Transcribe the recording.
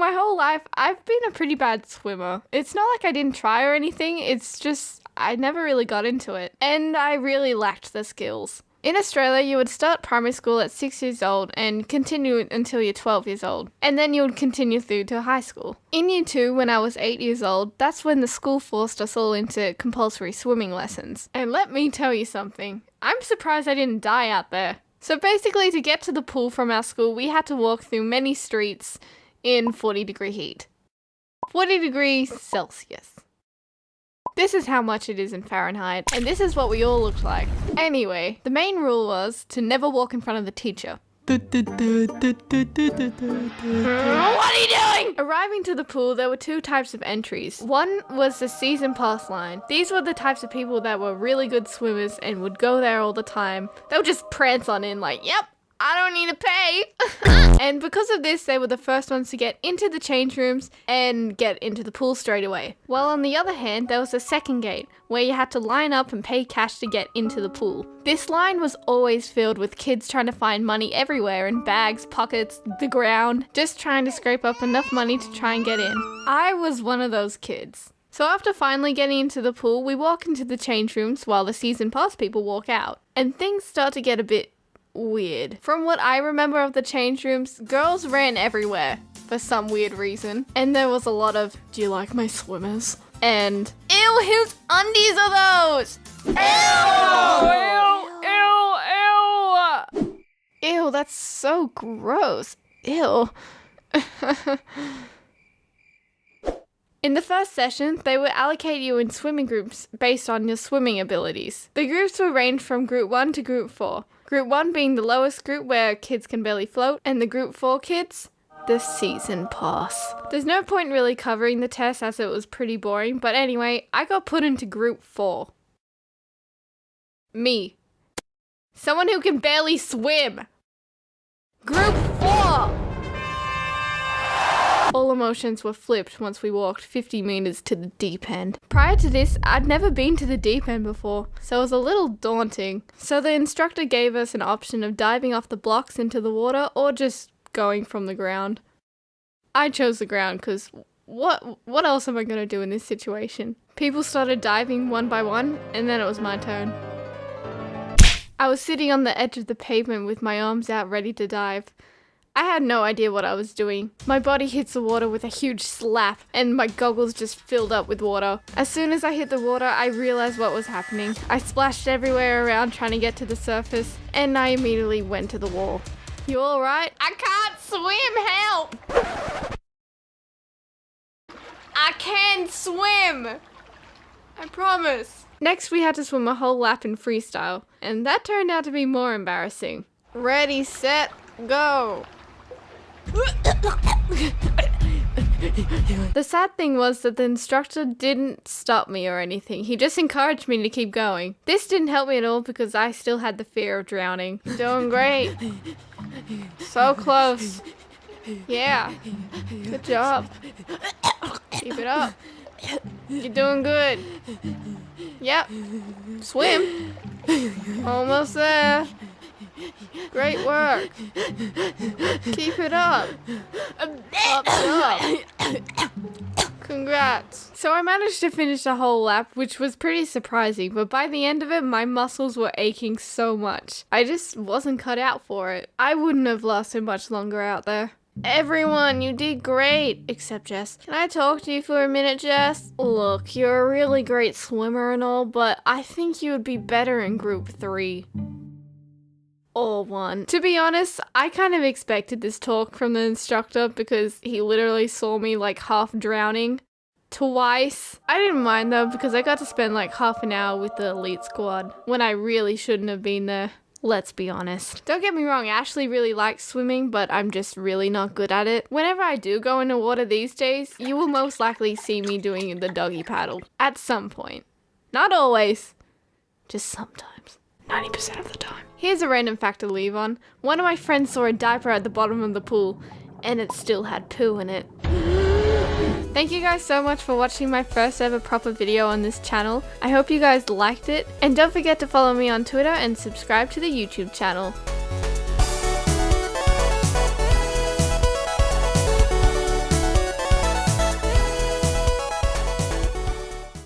my whole life, I've been a pretty bad swimmer. It's not like I didn't try or anything, it's just I never really got into it. And I really lacked the skills. In Australia, you would start primary school at 6 years old and continue until you're 12 years old. And then you would continue through to high school. In year 2, when I was 8 years old, that's when the school forced us all into compulsory swimming lessons. And let me tell you something, I'm surprised I didn't die out there. So basically, to get to the pool from our school, we had to walk through many streets in 40-degree heat. 40 degrees Celsius. This is how much it is in Fahrenheit, and this is what we all looked like. Anyway, the main rule was to never walk in front of the teacher. What are you doing? Arriving to the pool, there were 2 types of entries. One was the season pass line. These were the types of people that were really good swimmers and would go there all the time. They would just prance on in like, yep, I don't need to pay. And because of this, they were the first ones to get into the change rooms and get into the pool straight away. While on the other hand, there was a second gate where you had to line up and pay cash to get into the pool. This line was always filled with kids trying to find money everywhere in bags, pockets, the ground, just trying to scrape up enough money to try and get in. I was one of those kids. So after finally getting into the pool, we walk into the change rooms while the season pass people walk out. And things start to get a bit weird. From what I remember of the change rooms, girls ran everywhere for some weird reason. And there was a lot of, do you like my swimmers? And, ew, whose undies are those? Ew! Ew! Ew! Ew! Ew, that's so gross. Ew. In the first session, they would allocate you in swimming groups based on your swimming abilities. The groups would range from Group 1 to Group 4. Group 1 being the lowest group where kids can barely float, and the Group 4 kids, the season pass. There's no point really covering the test as it was pretty boring, but anyway, I got put into Group 4. Me. Someone who can barely swim. Group 4! All emotions were flipped once we walked 50 meters to the deep end. Prior to this, I'd never been to the deep end before, so it was a little daunting. So the instructor gave us an option of diving off the blocks into the water or just going from the ground. I chose the ground because what else am I going to do in this situation? People started diving one by one, and then it was my turn. I was sitting on the edge of the pavement with my arms out ready to dive. I had no idea what I was doing. My body hits the water with a huge slap and my goggles just filled up with water. As soon as I hit the water, I realized what was happening. I splashed everywhere around trying to get to the surface and I immediately went to the wall. You all right? I can't swim, help! I can swim! I promise. Next, we had to swim a whole lap in freestyle, and that turned out to be more embarrassing. Ready, set, go! The sad thing was that the instructor didn't stop me or anything. He just encouraged me to keep going. This didn't help me at all because I still had the fear of drowning. Doing great. So close. Yeah. Good job. Keep it up. You're doing good. Yep. Swim. Almost there. Great work. Keep it up. Up. Congrats. So I managed to finish the whole lap, which was pretty surprising, but by the end of it, my muscles were aching so much. I just wasn't cut out for it. I wouldn't have lasted much longer out there. Everyone, you did great, except Jess. Can I talk to you for a minute, Jess? Look, you're a really great swimmer and all, but I think you would be better in Group 3. Or 1. To be honest, I kind of expected this talk from the instructor because he literally saw me like half drowning twice. I didn't mind though because I got to spend like half an hour with the elite squad when I really shouldn't have been there. Let's be honest. Don't get me wrong, Ashley really likes swimming, but I'm just really not good at it. Whenever I do go into water these days, you will most likely see me doing the doggy paddle. At some point. Not always. Just sometimes. 90% of the time. Here's a random fact to leave on. One of my friends saw a diaper at the bottom of the pool, and it still had poo in it. Thank you guys so much for watching my first ever proper video on this channel. I hope you guys liked it, and don't forget to follow me on Twitter and subscribe to the YouTube channel.